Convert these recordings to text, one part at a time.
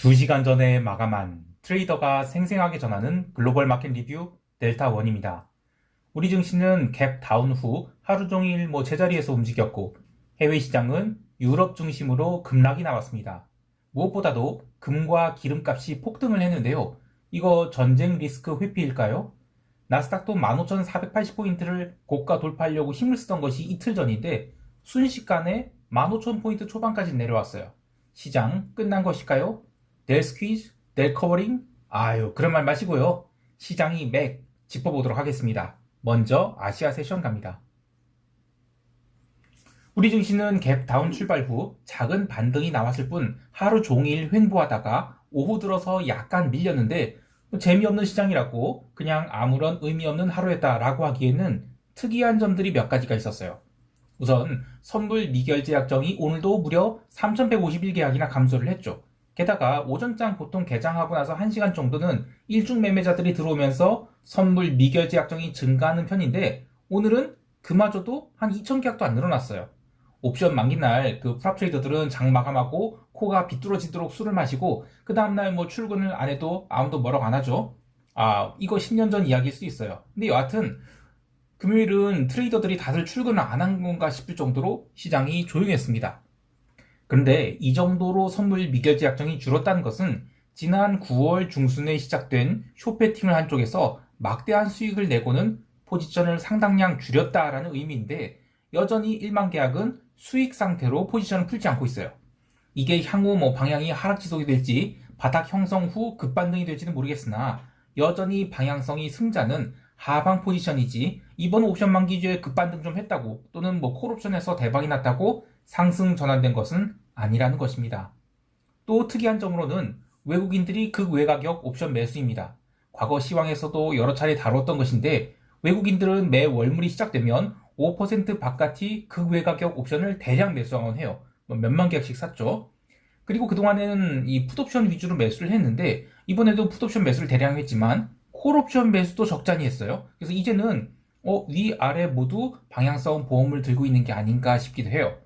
2시간 전에 마감한 트레이더가 생생하게 전하는 글로벌 마켓 리뷰 델타원입니다. 우리 증시는 갭 다운 후 하루 종일 제자리에서 움직였고 해외 시장은 유럽 중심으로 급락이 나왔습니다. 무엇보다도 금과 기름값이 폭등을 했는데요. 이거 전쟁 리스크 회피일까요? 나스닥도 15,480포인트를 고가 돌파하려고 힘을 쓰던 것이 이틀 전인데 순식간에 15,000포인트 초반까지 내려왔어요. 시장 끝난 것일까요? 델 스퀴즈, 델 커버링? 아유, 그런 말 마시고요. 시장이 맥 짚어보도록 하겠습니다. 먼저 아시아 세션 갑니다. 우리 증시는 갭 다운 출발 후 작은 반등이 나왔을 뿐 하루 종일 횡보하다가 오후 들어서 약간 밀렸는데 재미없는 시장이라고 그냥 아무런 의미 없는 하루였다라고 하기에는 특이한 점들이 몇 가지가 있었어요. 우선 선물 미결제 약정이 오늘도 무려 3,151계약이나 감소를 했죠. 게다가 오전장 보통 개장하고 나서 1시간 정도는 일중 매매자들이 들어오면서 선물 미결제 약정이 증가하는 편인데 오늘은 그마저도 한 2,000계약도 안 늘어났어요. 옵션 만기 날 그 프랍 트레이더들은 장 마감하고 코가 비뚤어지도록 술을 마시고 그 다음날 출근을 안 해도 아무도 뭐라고 안 하죠. 이거 10년 전 이야기일 수 있어요. 근데 여하튼 금요일은 트레이더들이 다들 출근을 안 한 건가 싶을 정도로 시장이 조용했습니다. 그런데 이 정도로 선물 미결제 약정이 줄었다는 것은 지난 9월 중순에 시작된 숏배팅을 한 쪽에서 막대한 수익을 내고는 포지션을 상당량 줄였다라는 의미인데 여전히 일반 계약은 수익 상태로 포지션을 풀지 않고 있어요. 이게 향후 방향이 하락 지속이 될지 바닥 형성 후 급반등이 될지는 모르겠으나 여전히 방향성이 승자는 하방 포지션이지 이번 옵션 만기주에 급반등 좀 했다고 또는 콜옵션에서 대박이 났다고 상승 전환된 것은 아니라는 것입니다. 또 특이한 점으로는 외국인들이 극외가격 옵션 매수입니다. 과거 시황에서도 여러 차례 다뤘던 것인데 외국인들은 매 월물이 시작되면 5% 바깥이 극외가격 옵션을 대량 매수하곤 해요. 몇만 개씩 샀죠. 그리고 그동안에는 이 풋옵션 위주로 매수를 했는데 이번에도 풋옵션 매수를 대량 했지만 콜옵션 매수도 적잖이 했어요. 그래서 이제는 위아래 모두 방향성 보험을 들고 있는 게 아닌가 싶기도 해요.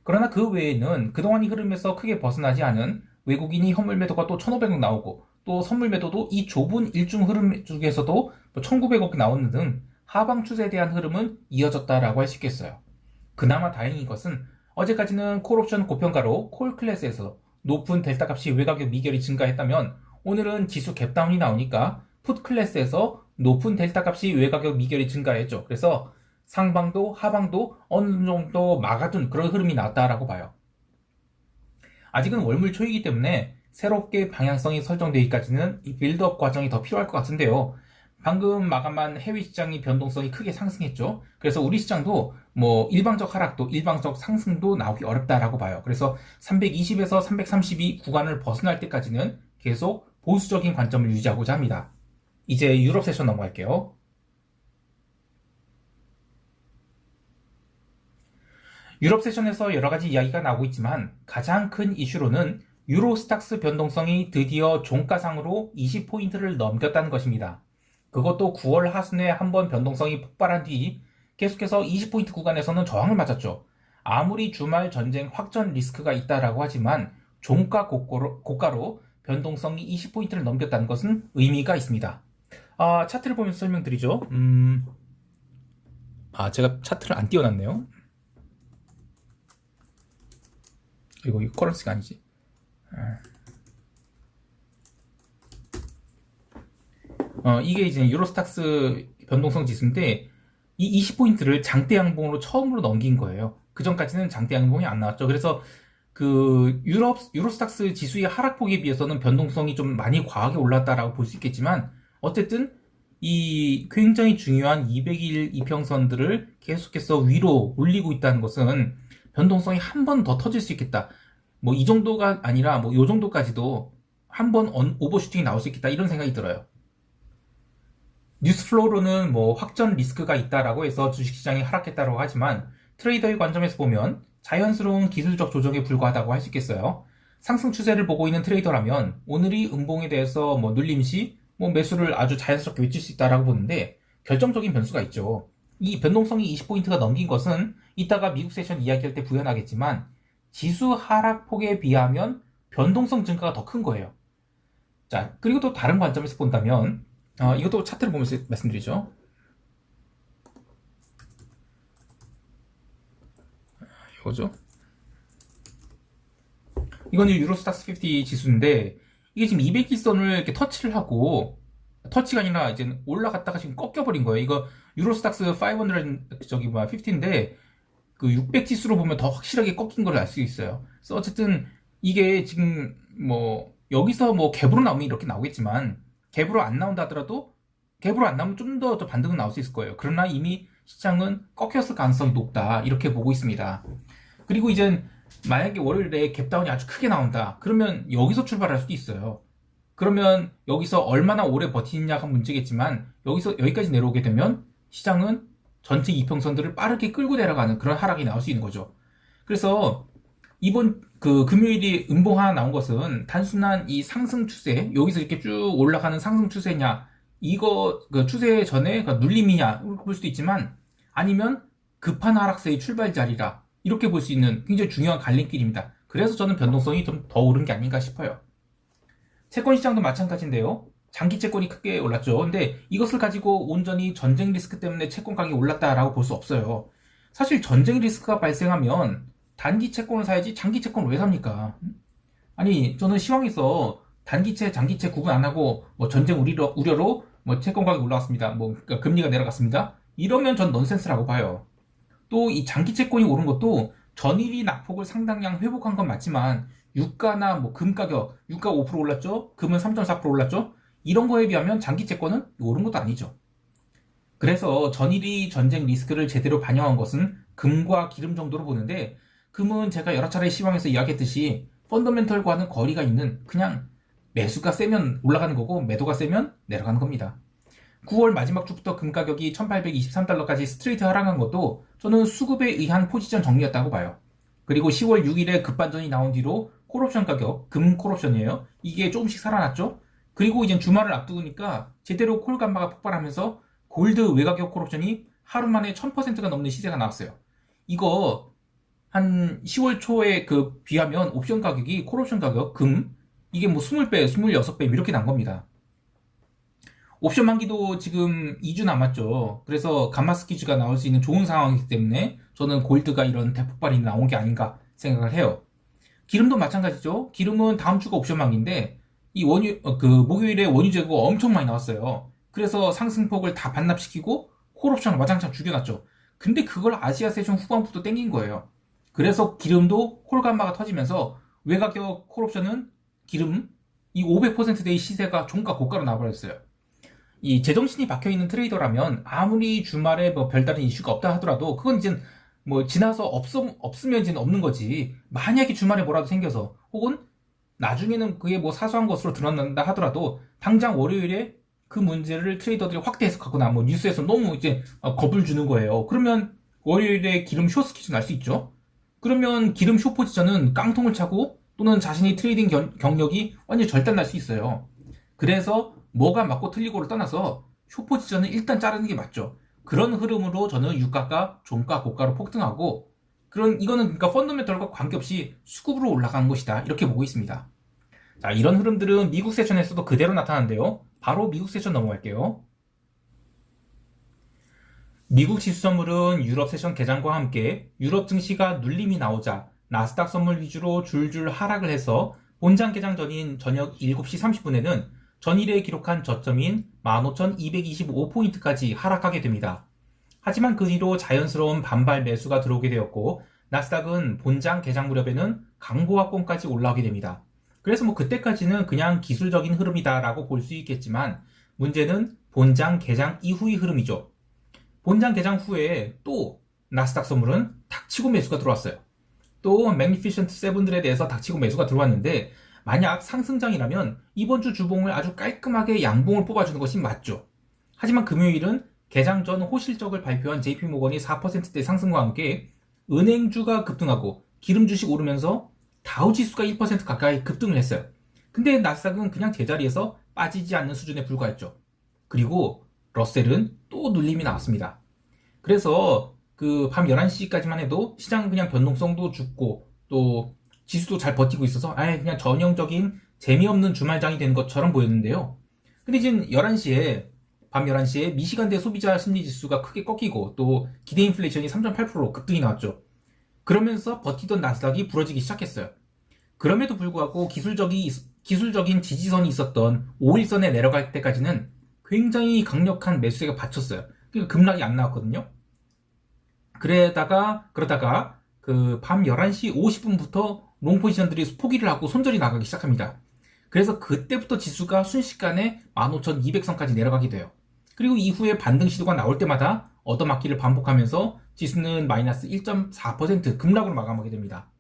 그러나 그 외에는 그동안 이 흐름에서 크게 벗어나지 않은 외국인이 현물 매도가 또 1,500억 나오고 또 선물 매도도 이 좁은 일중 흐름 중에서도 1,900억 나오는 등 하방 추세에 대한 흐름은 이어졌다라고 할 수 있겠어요. 그나마 다행인 것은 어제까지는 콜옵션 고평가로 콜 클래스에서 높은 델타 값이 외가격 미결이 증가했다면 오늘은 지수 갭다운이 나오니까 풋 클래스에서 높은 델타 값이 외가격 미결이 증가했죠. 그래서 상방도 하방도 어느 정도 막아둔 그런 흐름이 나왔다라고 봐요. 아직은 월물 초이기 때문에 새롭게 방향성이 설정되기까지는 이 빌드업 과정이 더 필요할 것 같은데요. 방금 마감한 해외 시장이 변동성이 크게 상승했죠. 그래서 우리 시장도 일방적 하락도 일방적 상승도 나오기 어렵다라고 봐요. 그래서 320에서 332 구간을 벗어날 때까지는 계속 보수적인 관점을 유지하고자 합니다. 이제 유럽 세션 넘어갈게요. 유럽 세션에서 여러 가지 이야기가 나오고 있지만 가장 큰 이슈로는 유로스탁스 변동성이 드디어 종가상으로 20포인트를 넘겼다는 것입니다. 그것도 9월 하순에 한번 변동성이 폭발한 뒤 계속해서 20포인트 구간에서는 저항을 맞았죠. 아무리 주말 전쟁 확전 리스크가 있다라고 하지만 종가 고가로 변동성이 20포인트를 넘겼다는 것은 의미가 있습니다. 차트를 보면서 설명드리죠. 제가 차트를 안 띄워놨네요. 이거 커런시가 아니지. 이게 이제 유로스탁스 변동성 지수인데 이 20포인트를 장대 양봉으로 처음으로 넘긴 거예요. 그 전까지는 장대 양봉이 안 나왔죠. 그래서 그 유로스탁스 지수의 하락폭에 비해서는 변동성이 좀 많이 과하게 올랐다라고 볼 수 있겠지만 어쨌든 이 굉장히 중요한 200일 이평선들을 계속해서 위로 올리고 있다는 것은 변동성이 한 번 더 터질 수 있겠다. 이 정도가 아니라 요 정도까지도 한 번 오버슈팅이 나올 수 있겠다. 이런 생각이 들어요. 뉴스플로우로는 확전 리스크가 있다라고 해서 주식시장이 하락했다고 하지만 트레이더의 관점에서 보면 자연스러운 기술적 조정에 불과하다고 할 수 있겠어요. 상승 추세를 보고 있는 트레이더라면 오늘이 음봉에 대해서 눌림 시 매수를 아주 자연스럽게 외칠 수 있다라고 보는데 결정적인 변수가 있죠. 이 변동성이 20포인트가 넘긴 것은 이따가 미국 세션 이야기할 때 부연하겠지만 지수 하락폭에 비하면 변동성 증가가 더 큰 거예요. 자, 그리고 또 다른 관점에서 본다면, 이것도 차트를 보면서 말씀드리죠. 이거죠. 이거는 유로스탁스 50 지수인데, 이게 지금 200일선을 이렇게 터치를 하고, 터치가 아니라 이제 올라갔다가 지금 꺾여버린 거예요. 이거 유로스탁스 500, 50인데, 그 600 지수로 보면 더 확실하게 꺾인 걸 알 수 있어요. 그래서 어쨌든 이게 지금 뭐 여기서 뭐 갭으로 나오면 이렇게 나오겠지만 갭으로 안 나온다 하더라도 갭으로 안 나오면 좀 더 반등은 나올 수 있을 거예요. 그러나 이미 시장은 꺾였을 가능성이 높다 이렇게 보고 있습니다. 그리고 이제 만약에 월요일에 갭다운이 아주 크게 나온다 그러면 여기서 출발할 수도 있어요. 그러면 여기서 얼마나 오래 버티느냐가 문제겠지만 여기서 여기까지 내려오게 되면 시장은 전체 이평선들을 빠르게 끌고 내려가는 그런 하락이 나올 수 있는 거죠. 그래서 이번 그 금요일이 음봉 하나 나온 것은 단순한 이 상승 추세, 여기서 이렇게 쭉 올라가는 상승 추세냐, 이거 그 추세 전에 그 눌림이냐 이렇게 볼 수도 있지만 아니면 급한 하락세의 출발 자리라 이렇게 볼 수 있는 굉장히 중요한 갈림길입니다. 그래서 저는 변동성이 좀 더 오른 게 아닌가 싶어요. 채권 시장도 마찬가지인데요. 장기 채권이 크게 올랐죠. 근데 이것을 가지고 온전히 전쟁 리스크 때문에 채권 가격이 올랐다라고 볼 수 없어요. 사실 전쟁 리스크가 발생하면 단기 채권을 사야지 장기 채권을 왜 삽니까? 아니 저는 시황에서 단기채, 장기채 구분 안 하고 뭐 전쟁 우려로 뭐 채권 가격이 올라갔습니다. 뭐 그러니까 금리가 내려갔습니다. 이러면 전 넌센스라고 봐요. 또 이 장기 채권이 오른 것도 전일이 낙폭을 상당량 회복한 건 맞지만 유가나 뭐 금 가격, 유가 5% 올랐죠? 금은 3.4% 올랐죠? 이런 거에 비하면 장기 채권은 오른 것도 아니죠. 그래서 전일이 전쟁 리스크를 제대로 반영한 것은 금과 기름 정도로 보는데 금은 제가 여러 차례 시황에서 이야기했듯이 펀더멘털과는 거리가 있는 그냥 매수가 세면 올라가는 거고 매도가 세면 내려가는 겁니다. 9월 마지막 주부터 금 가격이 1823달러까지 스트레이트 하락한 것도 저는 수급에 의한 포지션 정리였다고 봐요. 그리고 10월 6일에 급반전이 나온 뒤로 콜옵션 가격, 금 콜옵션이에요. 이게 조금씩 살아났죠. 그리고 이제 주말을 앞두니까 제대로 콜 감마가 폭발하면서 골드 외가격 콜옵션이 하루 만에 1000%가 넘는 시세가 나왔어요. 이거 한 10월 초에 그 비하면 옵션 가격이 콜옵션 가격, 금 이게 뭐 20배, 26배 이렇게 난 겁니다. 옵션 만기도 지금 2주 남았죠. 그래서 감마 스퀴즈가 나올 수 있는 좋은 상황이기 때문에 저는 골드가 이런 대폭발이 나온 게 아닌가 생각을 해요. 기름도 마찬가지죠. 기름은 다음 주가 옵션 만기인데 이 목요일에 원유 재고가 엄청 많이 나왔어요. 그래서 상승폭을 다 반납시키고 콜옵션을 와장창 죽여놨죠. 근데 그걸 아시아 세션 후반부터 땡긴 거예요. 그래서 기름도 콜감마가 터지면서 외가격 콜옵션은 기름 이 500%대의 시세가 종가 고가로 나버렸어요. 이 제정신이 박혀있는 트레이더라면 아무리 주말에 뭐 별다른 이슈가 없다 하더라도 그건 이제 뭐 지나서 없으면 이제 없는 거지. 만약에 주말에 뭐라도 생겨서 혹은 나중에는 그게 뭐 사소한 것으로 드러난다 하더라도 당장 월요일에 그 문제를 트레이더들이 확대 해석하거나 뭐 뉴스에서 너무 이제 겁을 주는 거예요. 그러면 월요일에 기름 쇼 스퀴즈 날 수 있죠. 그러면 기름 쇼 포지션은 깡통을 차고 또는 자신이 트레이딩 경력이 완전히 절단날 수 있어요. 그래서 뭐가 맞고 틀리고를 떠나서 쇼 포지션은 일단 자르는 게 맞죠. 그런 흐름으로 저는 유가가 종가 고가로 폭등하고 이거는 그러니까 펀더멘털과 관계없이 수급으로 올라간 것이다 이렇게 보고 있습니다. 자, 이런 흐름들은 미국 세션에서도 그대로 나타나는데요. 바로 미국 세션 넘어갈게요. 미국 지수 선물은 유럽 세션 개장과 함께 유럽 증시가 눌림이 나오자 나스닥 선물 위주로 줄줄 하락을 해서 본장 개장 전인 저녁 7시 30분에는 전일에 기록한 저점인 15,225포인트까지 하락하게 됩니다. 하지만 그 뒤로 자연스러운 반발 매수가 들어오게 되었고 나스닥은 본장 개장 무렵에는 강보합권까지 올라오게 됩니다. 그래서 뭐 그때까지는 그냥 기술적인 흐름이다라고 볼 수 있겠지만 문제는 본장 개장 이후의 흐름이죠. 본장 개장 후에 또 나스닥 선물은 닥치고 매수가 들어왔어요. 또 매니피션트 세븐들에 대해서 닥치고 매수가 들어왔는데 만약 상승장이라면 이번 주 주봉을 아주 깔끔하게 양봉을 뽑아주는 것이 맞죠. 하지만 금요일은 개장 전 호실적을 발표한 JP모건이 4%대 상승과 함께 은행주가 급등하고 기름 주식 오르면서 다우지수가 1% 가까이 급등을 했어요. 근데 나스닥은 그냥 제자리에서 빠지지 않는 수준에 불과했죠. 그리고 러셀은 또 눌림이 나왔습니다. 그래서 그 밤 11시까지만 해도 시장은 그냥 변동성도 죽고 또 지수도 잘 버티고 있어서 그냥 전형적인 재미없는 주말장이 된 것처럼 보였는데요. 근데 지금 밤 11시에 미시간대 소비자 심리지수가 크게 꺾이고 또 기대 인플레이션이 3.8% 급등이 나왔죠. 그러면서 버티던 나스닥이 부러지기 시작했어요. 그럼에도 불구하고 기술적인 지지선이 있었던 5일선에 내려갈 때까지는 굉장히 강력한 매수세가 받쳤어요. 그러니까 급락이 안 나왔거든요. 그러다가 그 밤 11시 50분부터 롱 포지션들이 포기를 하고 손절이 나가기 시작합니다. 그래서 그때부터 지수가 순식간에 15,200선까지 내려가게 돼요. 그리고 이후에 반등 시도가 나올 때마다 얻어맞기를 반복하면서 지수는 마이너스 1.4% 급락으로 마감하게 됩니다.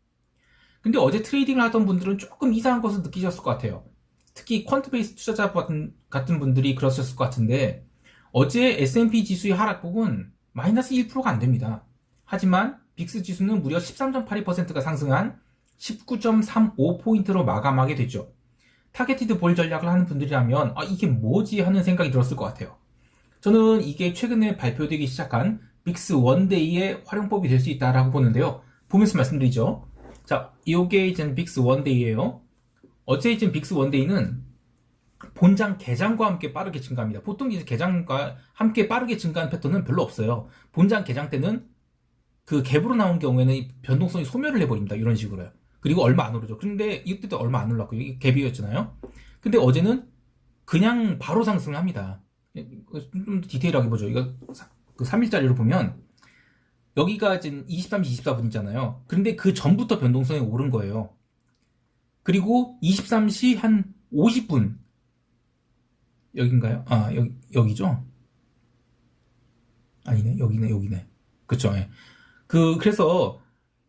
근데 어제 트레이딩을 하던 분들은 조금 이상한 것을 느끼셨을 것 같아요. 특히 퀀트 베이스 투자자 같은 분들이 그러셨을 것 같은데 어제 S&P 지수의 하락폭은 마이너스 1%가 안 됩니다. 하지만 빅스 지수는 무려 13.82%가 상승한 19.35포인트로 마감하게 됐죠. 타겟티드 볼 전략을 하는 분들이라면 이게 뭐지 하는 생각이 들었을 것 같아요. 저는 이게 최근에 발표되기 시작한 빅스 원데이의 활용법이 될 수 있다라고 보는데요. 보면서 말씀드리죠. 자, 이게 이제 빅스 원데이예요. 어제 이제 빅스 원데이는 본장 개장과 함께 빠르게 증가합니다. 보통 이제 개장과 함께 빠르게 증가하는 패턴은 별로 없어요. 본장 개장 때는 그 갭으로 나온 경우에는 변동성이 소멸을 해버립니다. 이런 식으로요. 그리고 얼마 안 오르죠. 근데 이때도 얼마 안 올랐고 이게 갭이었잖아요. 근데 어제는 그냥 바로 상승을 합니다. 좀 디테일하게 보죠. 이거 그 3일짜리로 보면 여기가 지금 23시 24분이잖아요. 그런데 그 전부터 변동성이 오른 거예요. 그리고 23시 한 50분 여긴가요? 여기죠? 아니네. 여기네. 그쵸. 예. 그래서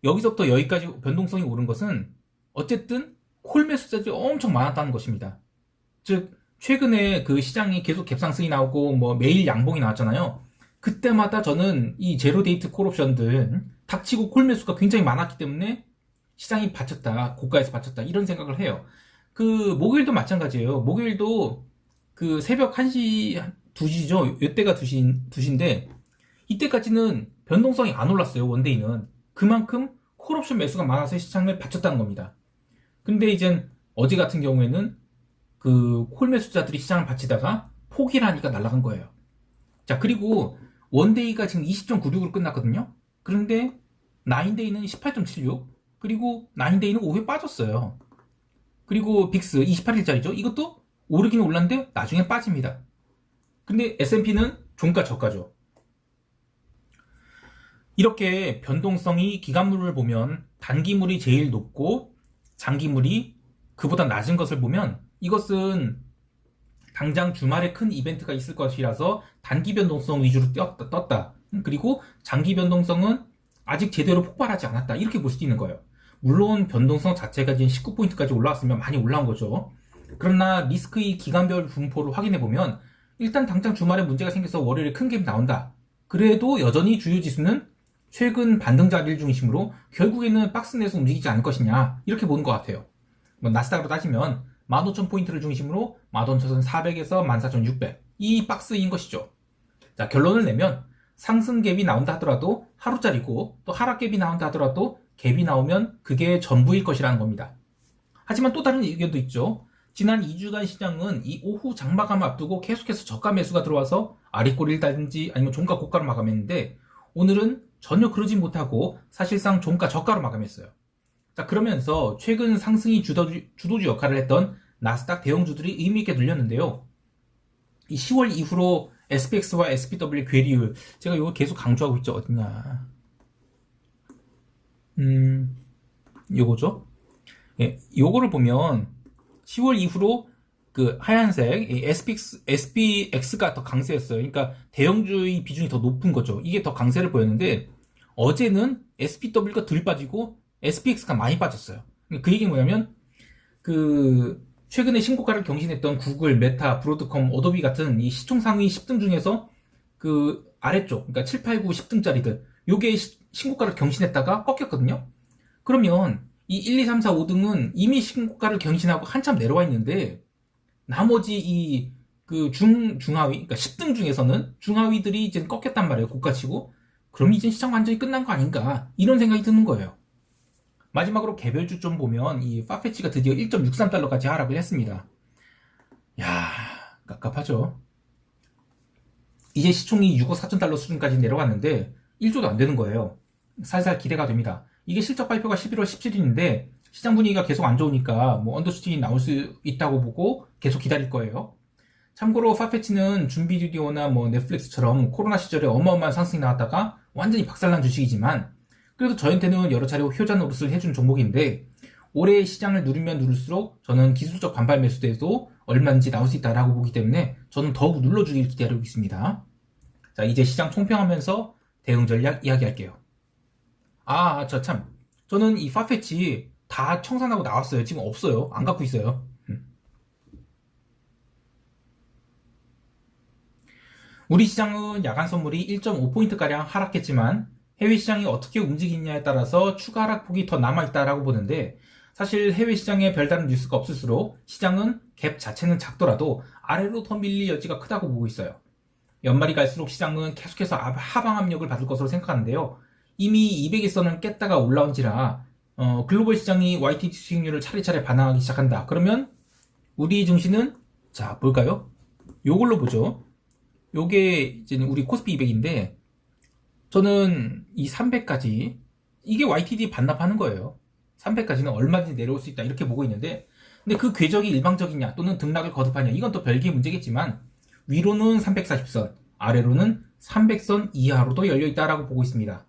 여기서부터 여기까지 변동성이 오른 것은 어쨌든 콜 매수자들이 엄청 많았다는 것입니다. 즉 최근에 그 시장이 계속 갭상승이 나오고 뭐 매일 양봉이 나왔잖아요. 그때마다 저는 이 제로 데이트 콜 옵션들 닥치고 콜 매수가 굉장히 많았기 때문에 시장이 받쳤다, 고가에서 받쳤다 이런 생각을 해요. 그 목요일도 마찬가지예요. 목요일도 그 새벽 1시, 2시죠. 이때가 2시인데 이때까지는 변동성이 안 올랐어요. 원데이는. 그만큼 콜옵션 매수가 많아서 시장을 받쳤다는 겁니다. 근데 이젠 어제 같은 경우에는 그 콜 매수자들이 시장을 받치다가 포기를 하니까 날아간 거예요. 자, 그리고 원데이가 지금 20.96으로 끝났거든요. 그런데 9데이는 18.76, 그리고 9데이는 5회 빠졌어요. 그리고 빅스 28일짜리죠. 이것도 오르긴 올랐는데 나중에 빠집니다. 근데 S&P는 종가 저가죠. 이렇게 변동성이 기간물을 보면 단기물이 제일 높고 장기물이 그보다 낮은 것을 보면 이것은 당장 주말에 큰 이벤트가 있을 것이라서 단기 변동성 위주로 떴다. 그리고 장기 변동성은 아직 제대로 폭발하지 않았다. 이렇게 볼 수도 있는 거예요. 물론 변동성 자체가 지금 19포인트까지 올라왔으면 많이 올라온 거죠. 그러나 리스크의 기간별 분포를 확인해보면 일단 당장 주말에 문제가 생겨서 월요일에 큰 갭이 나온다. 그래도 여전히 주요 지수는 최근 반등 자리를 중심으로 결국에는 박스 내에서 움직이지 않을 것이냐 이렇게 보는 것 같아요. 나스닥으로 따지면 15,000포인트를 중심으로 15,400에서 14,600 이 박스인 것이죠. 자, 결론을 내면 상승 갭이 나온다 하더라도 하루짜리고 또 하락 갭이 나온다 하더라도 갭이 나오면 그게 전부일 것이라는 겁니다. 하지만 또 다른 의견도 있죠. 지난 2주간 시장은 이 오후 장마감 앞두고 계속해서 저가 매수가 들어와서 아리꼬리를 달든지 아니면 종가 고가로 마감했는데 오늘은 전혀 그러지 못하고 사실상 종가 저가로 마감했어요. 자, 그러면서 최근 상승이 주도주 역할을 했던 나스닥 대형주들이 의미있게 눌렸는데요. 이 10월 이후로 SPX와 SPW 괴리율, 제가 이거 계속 강조하고 있죠. 어디냐. 요거죠. 예, 요거를 보면 10월 이후로 그 하얀색 SPX가 더 강세였어요. 그러니까 대형주의 비중이 더 높은 거죠. 이게 더 강세를 보였는데 어제는 SPW가 덜 빠지고 SPX가 많이 빠졌어요. 그 얘기는 뭐냐면 그 최근에 신고가를 경신했던 구글, 메타, 브로드컴, 어도비 같은 이 시총 상위 10등 중에서 그 아래쪽, 그러니까 7, 8, 9, 10등짜리들 요게 신고가를 경신했다가 꺾였거든요. 그러면 이 1, 2, 3, 4, 5등은 이미 신고가를 경신하고 한참 내려와 있는데 나머지 이 그 중하위, 그러니까 10등 중에서는 중하위들이 이제 꺾였단 말이에요. 고가치고. 그럼 이제 시장 완전히 끝난 거 아닌가 이런 생각이 드는 거예요. 마지막으로 개별주 좀 보면 이 파페치가 드디어 1.63달러까지 하락을 했습니다. 야, 깝깝하죠. 이제 시총이 6억 4천 달러 수준까지 내려갔는데 1조도 안 되는 거예요. 살살 기대가 됩니다. 이게 실적 발표가 11월 17일인데 시장 분위기가 계속 안 좋으니까 뭐 언더슈팅이 나올 수 있다고 보고 계속 기다릴 거예요. 참고로 파페치는 준비디오나 뭐 넷플릭스처럼 코로나 시절에 어마어마한 상승이 나왔다가 완전히 박살난 주식이지만 그래도 저한테는 여러 차례 효자 노릇을 해준 종목인데 올해 시장을 누르면 누를수록 저는 기술적 반발 매수대도 얼마든지 나올 수 있다라고 보기 때문에 저는 더욱 눌러주길 기다리고 있습니다. 자, 이제 시장 총평하면서 대응 전략 이야기할게요. 저는 이 파페치 다 청산하고 나왔어요. 지금 없어요. 안 갖고 있어요. 우리 시장은 야간 선물이 1.5포인트가량 하락했지만 해외 시장이 어떻게 움직이냐에 따라서 추가 하락폭이 더 남아있다라고 보는데 사실 해외 시장에 별다른 뉴스가 없을수록 시장은 갭 자체는 작더라도 아래로 더 밀릴 여지가 크다고 보고 있어요. 연말이 갈수록 시장은 계속해서 하방 압력을 받을 것으로 생각하는데요. 이미 200일선을 깼다가 올라온지라 글로벌 시장이 YTD 수익률을 차례차례 반항하기 시작한다. 그러면 우리 증시는 자 볼까요? 요걸로 보죠. 요게 이제 우리 코스피 200인데 저는 이 300까지 이게 YTD 반납하는 거예요. 300까지는 얼마든지 내려올 수 있다 이렇게 보고 있는데 근데 그 궤적이 일방적이냐 또는 등락을 거듭하냐 이건 또 별개의 문제겠지만 위로는 340선 아래로는 300선 이하로도 열려있다라고 보고 있습니다.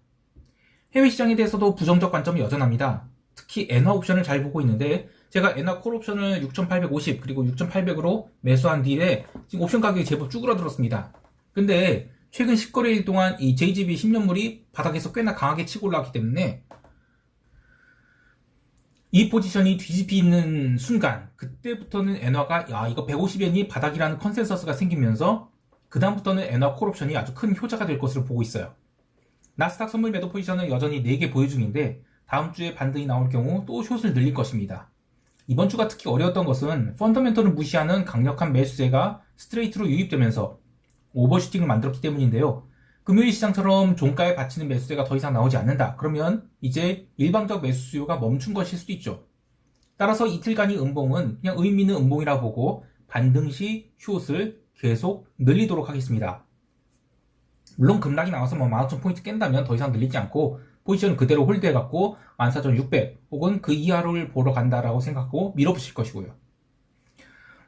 해외 시장에 대해서도 부정적 관점이 여전합니다. 특히 엔화 옵션을 잘 보고 있는데 제가 엔화 콜 옵션을 6,850 그리고 6,800으로 매수한 뒤에 지금 옵션 가격이 제법 쭈그러들었습니다. 근데 최근 10거래일 동안 이 JGB 10년물이 바닥에서 꽤나 강하게 치고 올라왔기 때문에 이 포지션이 뒤집히는 순간 그때부터는 엔화가 이거 150엔이 바닥이라는 컨센서스가 생기면서 그 다음부터는 엔화 콜옵션이 아주 큰 효자가 될 것으로 보고 있어요. 나스닥 선물 매도 포지션은 여전히 4개 보유 중인데 다음 주에 반등이 나올 경우 또 숏을 늘릴 것입니다. 이번 주가 특히 어려웠던 것은 펀더멘털을 무시하는 강력한 매수세가 스트레이트로 유입되면서 오버슈팅을 만들었기 때문인데요. 금요일 시장처럼 종가에 받치는 매수세가 더 이상 나오지 않는다. 그러면 이제 일방적 매수 수요가 멈춘 것일 수도 있죠. 따라서 이틀간의 음봉은 그냥 의미 있는 음봉이라 보고 반등 시 숏을 계속 늘리도록 하겠습니다. 물론 급락이 나와서 15,000포인트 깬다면 더 이상 늘리지 않고 포지션 그대로 홀드해갖고 14,600 혹은 그 이하를 보러 간다라고 생각하고 밀어붙일 것이고요.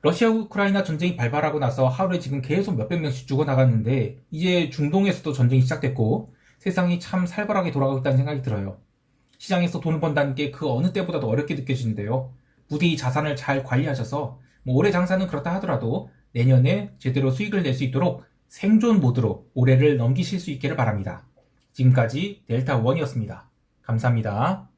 러시아 우크라이나 전쟁이 발발하고 나서 하루에 지금 계속 몇백 명씩 죽어나갔는데 이제 중동에서도 전쟁이 시작됐고 세상이 참 살벌하게 돌아가고 있다는 생각이 들어요. 시장에서 돈을 번다는 게 그 어느 때보다도 어렵게 느껴지는데요. 부디 자산을 잘 관리하셔서 올해 장사는 그렇다 하더라도 내년에 제대로 수익을 낼 수 있도록 생존 모드로 올해를 넘기실 수 있기를 바랍니다. 지금까지 델타원이었습니다. 감사합니다.